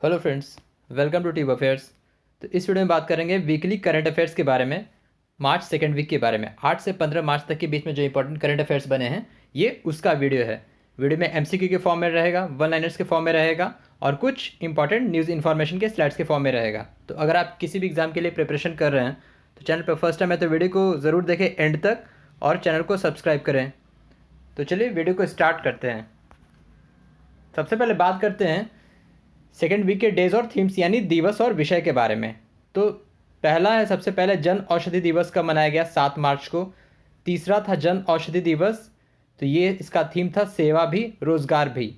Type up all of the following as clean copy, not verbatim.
Hello friends, welcome to टीव affairs. तो इस वीडियो में बात करेंगे वीकली करंट अफेयर्स के बारे में। मार्च सेकेंड वीक के बारे में 8 से 15 मार्च तक के बीच में जो इंपॉर्टेंट करंट अफेयर्स बने हैं, ये उसका वीडियो है। वीडियो में एमसीक्यू के फॉर्म में रहेगा, वन लाइनर्स के फॉर्म में रहेगा और कुछ इंपॉर्टेंट न्यूज़ इन्फॉर्मेशन के स्लाइड्स के फॉर्म में रहेगा। तो अगर आप किसी भी एग्जाम के लिए प्रिपरेशन कर रहे हैं तो चैनल पर फर्स्ट टाइम है तो वीडियो को ज़रूर देखें एंड तक और चैनल को सब्सक्राइब करें। तो चलिए वीडियो को स्टार्ट करते हैं। सबसे पहले बात करते हैं सेकेंड वीक के डेज और थीम्स यानी दिवस और विषय के बारे में। तो पहला है, सबसे पहले जन औषधि दिवस का मनाया गया 7 मार्च को। तीसरा था जन औषधि दिवस, तो ये इसका थीम था सेवा भी रोजगार भी।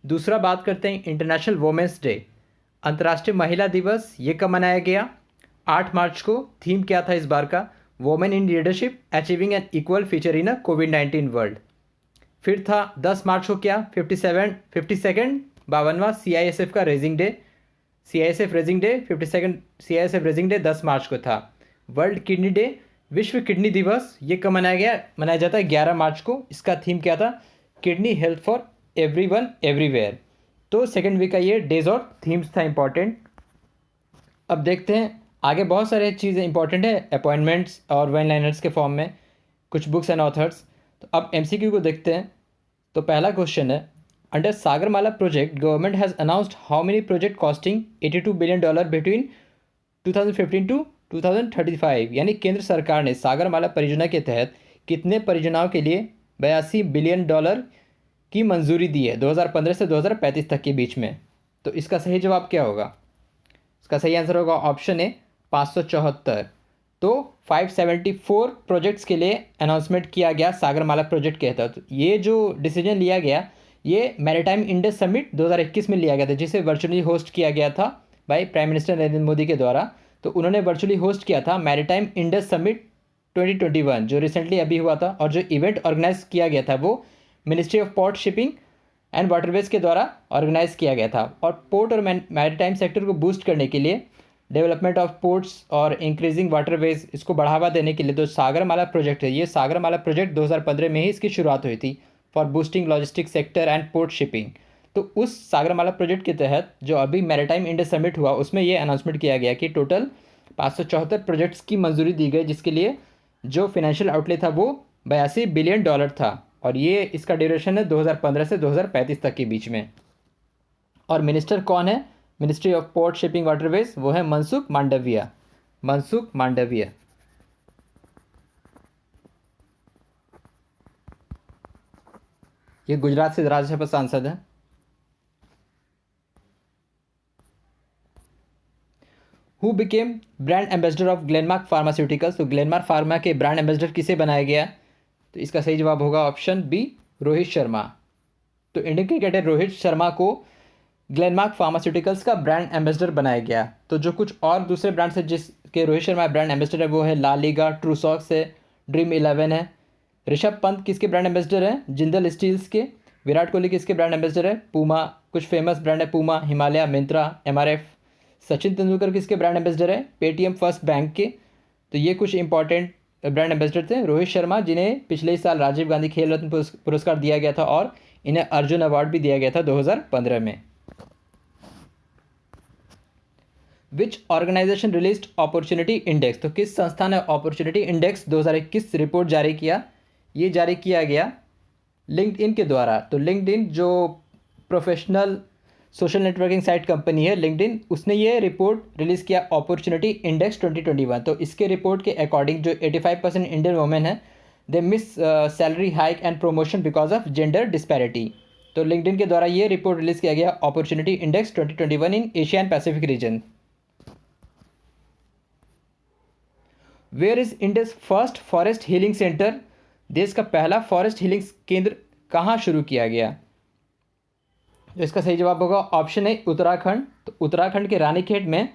दूसरा बात करते हैं इंटरनेशनल वुमेंस डे, अंतर्राष्ट्रीय महिला दिवस, ये कब मनाया गया? 8 मार्च को। थीम क्या था इस बार का? Women in leadership achieving an equal future in a कोविड-19 वर्ल्ड। फिर था 10 मार्च को क्या? 52वां CISF का raising day. CISF raising day 52 CISF raising day 10 मार्च को था। वर्ल्ड किडनी डे, विश्व किडनी दिवस, ये कब मनाया गया? मनाया जाता है 11 मार्च को। इसका थीम क्या था? Kidney health for everyone everywhere. तो सेकेंड वीक का ये डेज और थीम्स था इंपॉर्टेंट। अब देखते हैं आगे, बहुत सारे चीज़ें इंपॉर्टेंट है अपॉइंटमेंट्स और वन लाइनर्स के फॉर्म में, कुछ बुक्स एंड ऑथर्स। तो अब MCQ को देखते हैं। तो पहला क्वेश्चन है, under Sagarmala project government has announced how many project costing $82 billion between 2015 to 2035। यानी केंद्र सरकार ने सागरमाला परियोजना के तहत कितने परियोजनाओं के लिए $82 बिलियन की मंजूरी दी है 2015 से 2035 तक के बीच में? तो इसका सही जवाब क्या होगा? इसका सही आंसर होगा ऑप्शन ए 574। तो 574 प्रोजेक्ट्स के लिए अनाउंसमेंट किया गया सागरमाला प्रोजेक्ट के तहत। ये जो डिसीजन लिया गया, ये मैरीटाइम इंडस समिट 2021 में लिया गया था, जिसे वर्चुअली होस्ट किया गया था by prime minister Narendra Modi के द्वारा। तो उन्होंने वर्चुअली होस्ट किया था मैरीटाइम इंडस समिट 2021, जो रिसेंटली अभी हुआ था। और जो इवेंट ऑर्गेनाइज किया गया था वो ministry of port shipping and waterways के द्वारा ऑर्गेनाइज किया गया था। और पोर्ट और मैरीटाइम सेक्टर को बूस्ट करने के लिए, डेवलपमेंट ऑफ पोर्ट्स और इंक्रीजिंग वाटरवेज, इसको बढ़ावा देने के लिए जो सागरमाला प्रोजेक्ट है, ये सागरमाला प्रोजेक्ट 2015 में ही इसकी शुरुआत हुई थी for boosting logistic sector and port shipping. तो उस सागरमाला प्रोजेक्ट के तहत जो अभी मैरीटाइम इंडस समिट हुआ, उसमें ये अनाउंसमेंट किया गया कि टोटल 574 प्रोजेक्ट्स की मंजूरी दी गई, जिसके लिए जो फिनेंशियल आउटले था वो $82 बिलियन था। और ये इसका ड्यूरेशन है 2015 से 2035 तक के बीच में। और मिनिस्टर कौन है ministry of port shipping waterways? वो है मनसुख मांडविया। मनसुख मांडविया। ये गुजरात से राज्यसभा सांसद है। Who became brand ambassador of Glenmark pharmaceuticals? तो ग्लेनमार्क फार्मा के ब्रांड एम्बेसडर किसे बनाया गया? तो इसका सही जवाब होगा ऑप्शन बी, रोहित शर्मा। तो इंडियन क्रिकेटर रोहित शर्मा को ग्लेनमार्क फार्मास्यूटिकल्स का ब्रांड एम्बेसडर बनाया गया। तो जो कुछ और दूसरे ब्रांड्स है जिसके रोहित शर्मा ब्रांड एम्बेसडर है, वो है ला लीगा, ट्रूसॉक्स है, ड्रीम 11 है। ऋषभ पंत किसके ब्रांड एम्बेसडर है? जिंदल स्टील्स के। विराट कोहली किसके ब्रांड एम्बेसडर है? पूमा, कुछ फेमस ब्रांड है पूमा, हिमालय, मिंत्रा, MRF। सचिन तेंदुलकर किसके ब्रांड एम्बेसडर है? पेटीएम फर्स्ट बैंक के। तो ये कुछ इंपॉर्टेंट ब्रांड एम्बेसडर थे। रोहित शर्मा, जिन्हें पिछले साल राजीव गांधी खेल रत्न पुरस्कार दिया गया था और इन्हें अर्जुन अवार्ड भी दिया गया था 2015 में। विच ऑर्गेनाइजेशन रिलीज्ड अपॉर्चुनिटी इंडेक्स? तो किस संस्था ने अपॉर्चुनिटी इंडेक्स 2021 रिपोर्ट जारी किया? ये जारी किया गया लिंक्डइन के द्वारा। तो लिंक्डइन जो professional social networking site company है लिंक्डइन, उसने ये रिपोर्ट रिलीज़ किया अपॉर्चुनिटी इंडेक्स 2021। तो इसके रिपोर्ट के अकॉर्डिंग जो 85% इंडियन वुमेन है, they miss salary hike and promotion because of gender disparity. तो लिंक्डइन के द्वारा ये रिपोर्ट रिलीज़ किया गया opportunity index 2021 in Asia and Pacific region. Where is India's first forest healing centre? देश का पहला फॉरेस्ट हीलिंग केंद्र कहाँ शुरू किया गया? तो इसका सही जवाब होगा ऑप्शन है उत्तराखंड। तो उत्तराखंड के रानीखेत में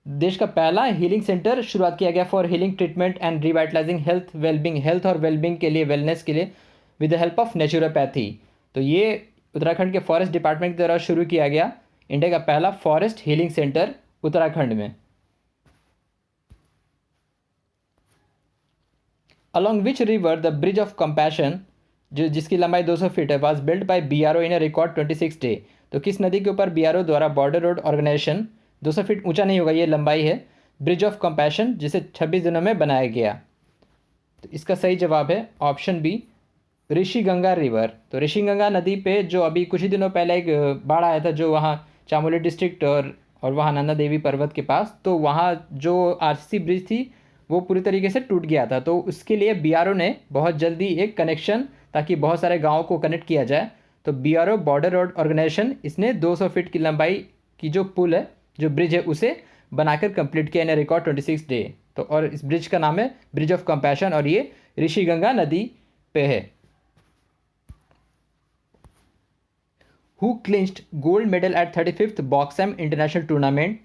देश का पहला हीलिंग सेंटर शुरुआत किया गया for healing treatment and revitalising health wellbeing, health और वेलबिंग के लिए, वेलनेस के लिए, with the help of naturopathy. तो ये उत्तराखंड के फॉरेस्ट डिपार्टमेंट के द्वारा शुरू किया गया इंडिया का पहला फॉरेस्ट हीलिंग सेंटर उत्तराखंड में। Along which river the Bridge of Compassion जिसकी लंबाई 200 फीट है, was build by BRO in a record 26 day. तो किस नदी के ऊपर BRO द्वारा बॉर्डर रोड ऑर्गेनाइजेशन, 200 फीट ऊंचा नहीं होगा, ये लंबाई है, ब्रिज ऑफ कंपैशन, जिसे 26 दिनों में बनाया गया। तो इसका सही जवाब है ऑप्शन बी, ऋषिगंगा रिवर। तो ऋषिगंगा नदी पे जो अभी कुछ ही दिनों पहले एक बाढ़ आया था, जो वहाँ चामोली डिस्ट्रिक्ट और वहाँ नंदा देवी पर्वत के पास, तो वहाँ जो RCC ब्रिज थी वो पूरी तरीके से टूट गया था। तो उसके लिए BRO ने बहुत जल्दी एक कनेक्शन, ताकि बहुत सारे गाँवों को कनेक्ट किया जाए, तो BRO बॉर्डर रोड ऑर्गेनाइजेशन इसने 200 फीट की लंबाई की जो पुल है, जो ब्रिज है, उसे बनाकर कंप्लीट किया इन रिकॉर्ड 26 डे। तो और इस ब्रिज का नाम है ब्रिज ऑफ कंपैशन, और ये ऋषिगंगा नदी पे है। Who clinched gold medal at 35th Boxam international tournament?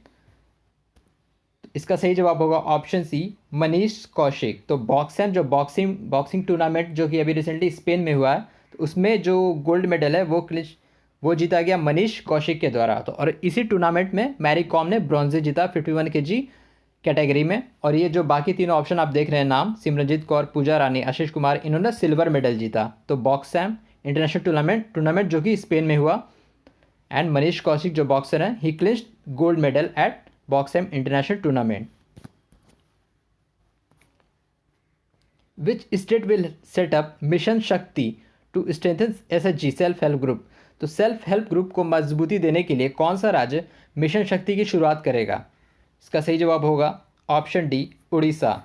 इसका सही जवाब होगा ऑप्शन सी, मनीष कौशिक। तो बॉक्सैम जो बॉक्सिंग टूर्नामेंट जो कि अभी रिसेंटली स्पेन में हुआ है, तो उसमें जो गोल्ड मेडल है वो जीता गया मनीष कौशिक के द्वारा। तो और इसी टूर्नामेंट में मैरी कॉम ने ब्रॉन्जे जीता 51 kg कैटेगरी में। और ये जो बाकी तीनों ऑप्शन आप देख रहे हैं नाम, सिमरनजीत कौर, पूजा रानी, आशीष कुमार, इन्होंने सिल्वर मेडल जीता। तो बॉक्सैम इंटरनेशनल टूर्नामेंट जो कि स्पेन में हुआ, एंड मनीष कौशिक जो बॉक्सर हैं, he clinched gold medal at Boxam international tournament. Which state will set up mission Shakti to strengthen SHG self help group? तो सेल्फ हेल्प ग्रुप को मजबूती देने के लिए कौन सा राज्य मिशन शक्ति की शुरुआत करेगा? इसका सही जवाब होगा option D, Odisha.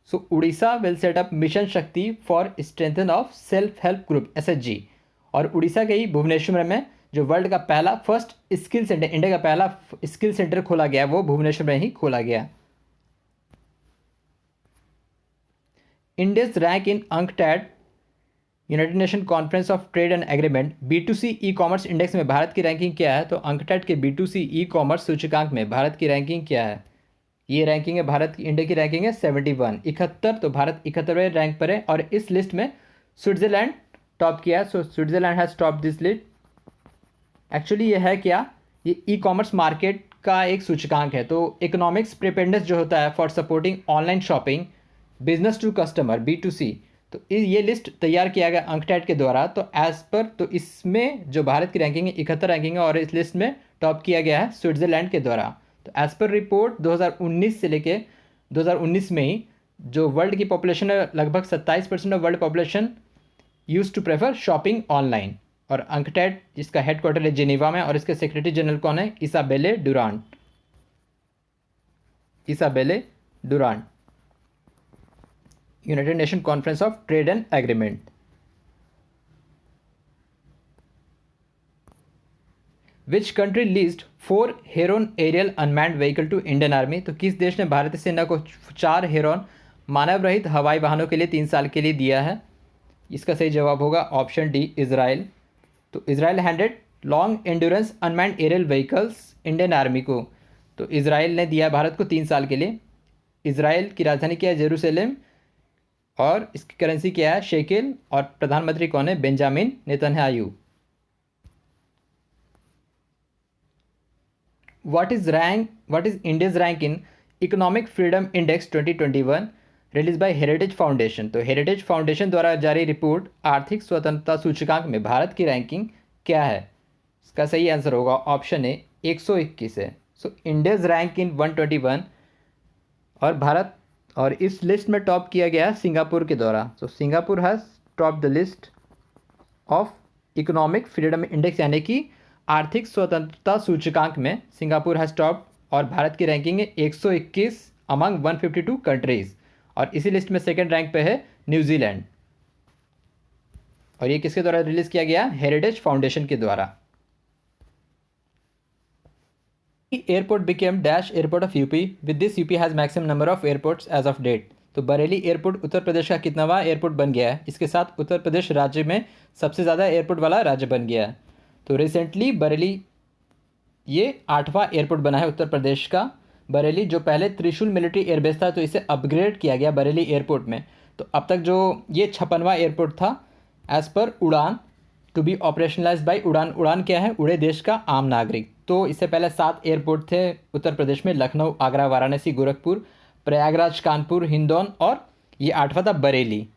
So Odisha will set up mission Shakti for strengthen of self help group SHG। और उड़ीसा के ही भुवनेश्वर में जो वर्ल्ड का पहला फर्स्ट स्किल सेंटर, इंडिया का पहला स्किल सेंटर खोला गया, वो भुवनेश्वर में ही खोला गया। India's rank in UNCTAD United Nation conference of trade and agreement B2C e commerce index में भारत की रैंकिंग क्या है? तो अंकटैड के B2C ई कॉमर्स सूचकांक में भारत की रैंकिंग क्या है? ये रैंकिंग है भारत की, इंडिया की रैंकिंग है 71, 71। तो भारत 71वें रैंक पर है। और इस लिस्ट में स्विट्जरलैंड टॉप किया है। So Switzerland has top this list. Actually ये है क्या, ये ई कॉमर्स मार्केट का एक सूचकांक है। तो इकोनॉमिक्स प्रिपेयर्डनेस जो होता है for supporting online shopping, business to customer B2C, तो ये लिस्ट तैयार किया गया अंकटैड के द्वारा। तो एज पर, तो इसमें जो भारत की रैंकिंग है 71 रैंकिंग है, और इस लिस्ट में टॉप किया गया है स्विट्जरलैंड के द्वारा। तो एज पर रिपोर्ट 2019 से लेके 2019 में ही जो वर्ल्ड की पॉपुलेशन है, लगभग 27% of world population use to prefer shopping online. और अंकटैड जिसका हेडक्वार्टर है जिनेवा में, और इसके सेक्रेटरी जनरल कौन है? Isabelle Durant. Isabelle Durant, United Nation conference of trade and agreement. Which country leased 4 Heron aerial unmanned vehicle to Indian army? तो किस देश ने भारतीय सेना को 4 हेरोन मानव रहित हवाई वाहनों के लिए 3 साल के लिए दिया है? इसका सही जवाब होगा ऑप्शन डी, इजराइल। तो Israel handed long endurance unmanned aerial vehicles Indian army को। तो इजराइल ने दिया भारत को 3 साल के लिए। इजराइल की राजधानी क्या है? जेरूसलम, और इसकी करेंसी क्या है? शेकेल, और प्रधानमंत्री कौन है? Benjamin Netanyahu. What is India's rank in economic freedom index 2021 release by heritage foundation? तो हेरिटेज फाउंडेशन द्वारा जारी रिपोर्ट आर्थिक स्वतंत्रता सूचकांक में भारत की रैंकिंग क्या है? इसका सही आंसर होगा ऑप्शन ए, 121 है। सो इंडियाज रैंक इन 121, और भारत, और इस लिस्ट में टॉप किया गया है सिंगापुर के द्वारा। So Singapore has top the list of economic freedom index, यानी कि आर्थिक स्वतंत्रता सूचकांक में सिंगापुर हैज़ टॉप, और भारत की रैंकिंग है 121 अमंग 152 कंट्रीज़। और इसी लिस्ट में सेकेंड रैंक पे है न्यूजीलैंड। और ये किसके द्वारा रिलीज़ किया गया? हेरिटेज फाउंडेशन के द्वारा। Airport became dash airport of UP, with this UP has maximum number of airports as of date? तो बरेली एयरपोर्ट उत्तर प्रदेश का कितनावा एयरपोर्ट बन गया है? इसके साथ उत्तर प्रदेश राज्य में सबसे ज़्यादा एयरपोर्ट वाला राज्य बन गया है। तो रिसेंटली बरेली ये 8वां एयरपोर्ट बना है उत्तर प्रदेश का। बरेली जो पहले त्रिशूल मिलिट्री एयरबेस था, तो इसे अपग्रेड किया गया बरेली एयरपोर्ट में। तो अब तक जो ये 56वां एयरपोर्ट था एज़ पर उड़ान, टू बी ऑपरेशनलाइज बाई उड़ान। उड़ान क्या है? उड़े देश का आम नागरिक। तो इससे पहले 7 एयरपोर्ट थे उत्तर प्रदेश में, लखनऊ, आगरा, वाराणसी, गोरखपुर, प्रयागराज, कानपुर, हिंदौन, और ये 8वां था बरेली।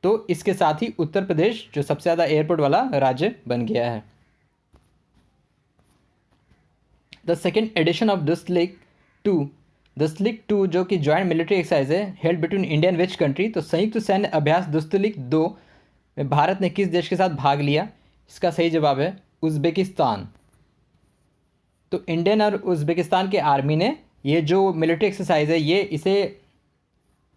तो इसके साथ ही उत्तर प्रदेश जो सबसे ज़्यादा एयरपोर्ट वाला राज्य बन गया है। द सेकेंड एडिशन ऑफ दुस्तलिक 2 जो कि ज्वाइंट मिलिट्री एक्सरसाइज है held between India and which country, तो संयुक्त सैन्य अभ्यास दुस्तलिक 2 में भारत ने किस देश के साथ भाग लिया? इसका सही जवाब है उज़्बेकिस्तान। तो इंडियन और उज़्बेकिस्तान के आर्मी ने ये जो मिलिट्री एक्सरसाइज है ये इसे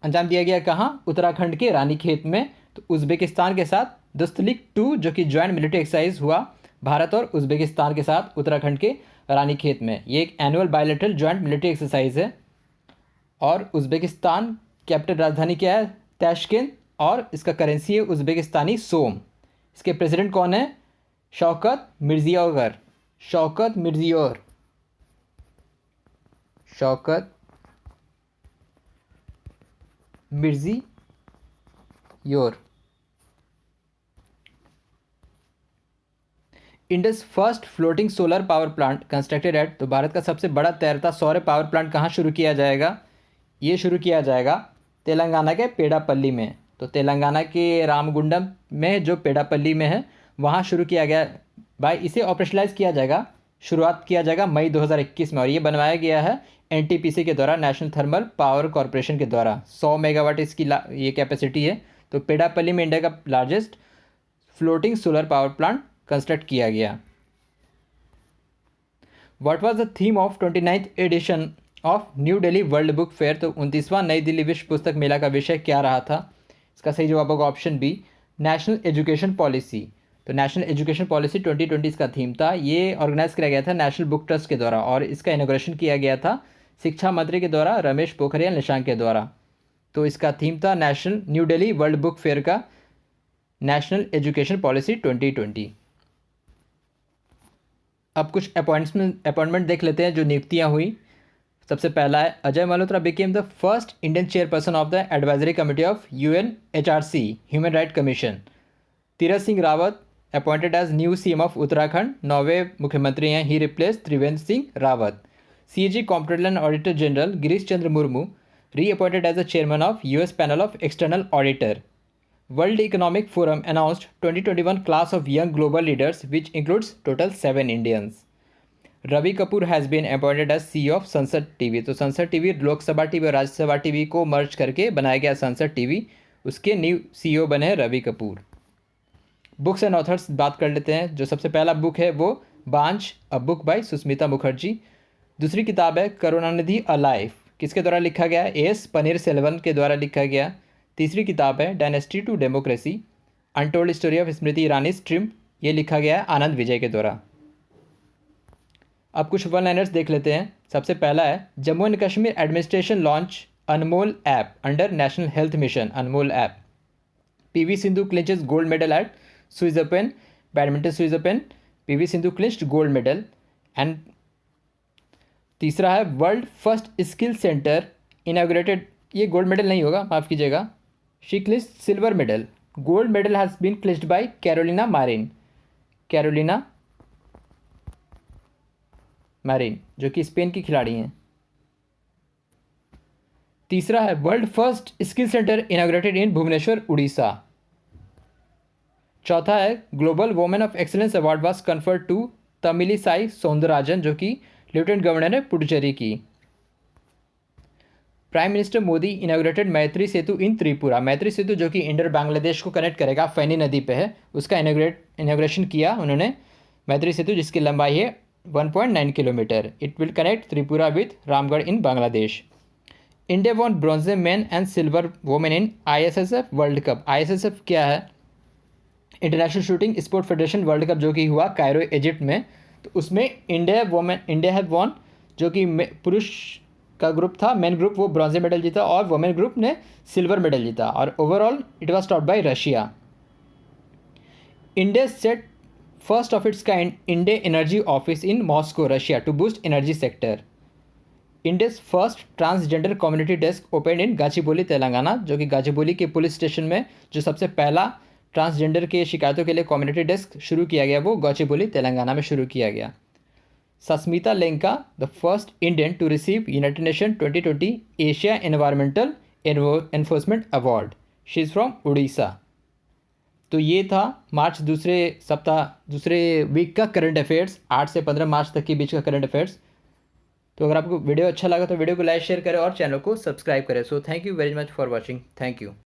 अंजाम दिया गया कहाँ? उत्तराखंड के रानीखेत में। तो उज़्बेकिस्तान के साथ दुस्तलिक 2 जो कि ज्वाइंट मिलिट्री एक्सरसाइज हुआ भारत और उज़्बेकिस्तान के साथ उत्तराखंड के रानीखेत में। ये एक annual bilateral joint military exercise है। और उज़्बेकिस्तान कैपिटल राजधानी क्या है? ताशकेंत, और इसका करेंसी है उज़्बेकिस्तानी सोम। इसके प्रेसिडेंट कौन है? Shaukat Mirziyoyev. Shaukat Mirziyoyev. Shaukat Mirziyoyev. India's first floating solar power plant constructed at, तो भारत का सबसे बड़ा तैरता सौर पावर प्लांट कहाँ शुरू किया जाएगा? ये शुरू किया जाएगा तेलंगाना के पेडापल्ली में। तो तेलंगाना के रामगुंडम में जो पेडापल्ली में है वहाँ शुरू किया गया भाई। इसे ऑपरेशनलाइज किया जाएगा, शुरुआत किया जाएगा मई 2021 में, और ये बनवाया गया है एनटीपीसी के द्वारा, नेशनल थर्मल पावर कॉरपोरेशन के द्वारा। 100 मेगावाट इसकी ये कैपेसिटी है। तो पेडापल्ली में इंडिया का largest floating solar power plant construct किया गया। What was the theme of 29th edition of new Delhi world book fair, तो 29वां नई दिल्ली विश्व पुस्तक मेला का विषय क्या रहा था? इसका सही जवाब होगा option B, national education policy. तो नेशनल एजुकेशन पॉलिसी 2020 का थीम था। ये ऑर्गेनाइज किया गया था नेशनल बुक ट्रस्ट के द्वारा, और इसका इनॉग्रेशन किया गया था शिक्षा मंत्री के द्वारा, रमेश पोखरियाल निशंक के द्वारा। तो इसका थीम था national new Delhi world book fair का नेशनल एजुकेशन पॉलिसी 2020। अब कुछ अपॉइंटमेंट देख लेते हैं जो नियुक्तियां हुई। सबसे पहला है Ajay Malhotra became the first Indian chairperson of the advisory committee of UNHRC human right commission. Tirath Singh Rawat appointed as new CM of Uttarakhand, 9वें मुख्यमंत्री हैं, he replace Trivendra Singh Rawat. CAG comptroller and auditor general Girish Chandra Murmu reappointed as the chairman of US panel of external auditor. World Economic Forum announced 2021 class of young global leaders, which includes total 7 Indians. Ravi Kapoor has been appointed as CEO of Sansad TV. तो संसद TV Lok Sabha TV और Rajya Sabha TV को मर्ज करके बनाया गया संसद TV, उसके new CEO बने हैं Ravi Kapoor. Books and authors बात कर लेते हैं। जो सबसे पहला बुक है वो Banjh, a book by Susmita Mukherjee. दूसरी किताब है करुणानिधि अ लाइफ, किसके द्वारा लिखा गया? AS पनीरसेल्वम के द्वारा लिखा गया। तीसरी किताब है dynasty to democracy, untold story of Smriti Irani stream, ये लिखा गया है आनंद विजय के द्वारा। अब कुछ वन लाइनर्स देख लेते हैं। सबसे पहला है Jammu and Kashmir administration launch Anmol app under national health mission, Anmol app. PV Sindhu clinches gold medal at Swiss open, badminton Swiss open, PV Sindhu clinched gold medal. And तीसरा है world first skill centre inaugurated, ये gold medal नहीं होगा, माफ़ कीजिएगा, she clinched silver medal. Gold medal has been clinched by Carolina Marin, Carolina Marin जो कि Spain की खिलाड़ी हैं। तीसरा है world first skill centre inaugurated in Bhubaneswar Orissa. चौथा है global women of excellence award was conferred to Tamilisai Soundararajan जो कि लेफ्टिनेंट गवर्नर है पुडुचेरी की। Prime minister Modi inaugurated Maitri Setu इन त्रिपुरा, मैत्री सेतु जो कि इंडर बांग्लादेश को कनेक्ट करेगा, फैनी नदी पे है, उसका इनॉग्रेशन किया उन्होंने। मैत्री सेतु जिसकी लंबाई है 1.9 kilometre, it will connect Tripura with Ramgarh in Bangladesh. India won bronze main and silver women in ISSF world cup. ISSF क्या है? International shooting sport federation world cup जो कि हुआ कायरो इजिप्ट में। तो उसमें इंडिया हैव वॉन, जो कि पुरुष का ग्रुप था, मेन ग्रुप, वो ब्रॉन्ज मेडल जीता और वुमेन ग्रुप ने सिल्वर मेडल जीता, और overall it was topped by Russia. India set first of its kind India energy office in Moscow Russia to boost energy sector. India's first transgender community desk open in Gachibowli Telangana, जो कि गाचीबोली के police station में जो सबसे पहला transgender के शिकायतों के लिए कम्युनिटी डेस्क शुरू किया गया वो गाचीबोली तेलंगाना में शुरू किया गया। Sasmita Lenka the first Indian to receive United Nation 2020 Asia environmental enforcement award, she is from Orissa. तो ये था मार्च दूसरे वीक का करंट अफेयर्स, 8 से 15 मार्च तक के बीच का करंट अफेयर्स। तो अगर आपको वीडियो अच्छा लगा तो वीडियो को लाइक शेयर करें और चैनल को सब्सक्राइब करें। So thank you very much for watching. Thank you.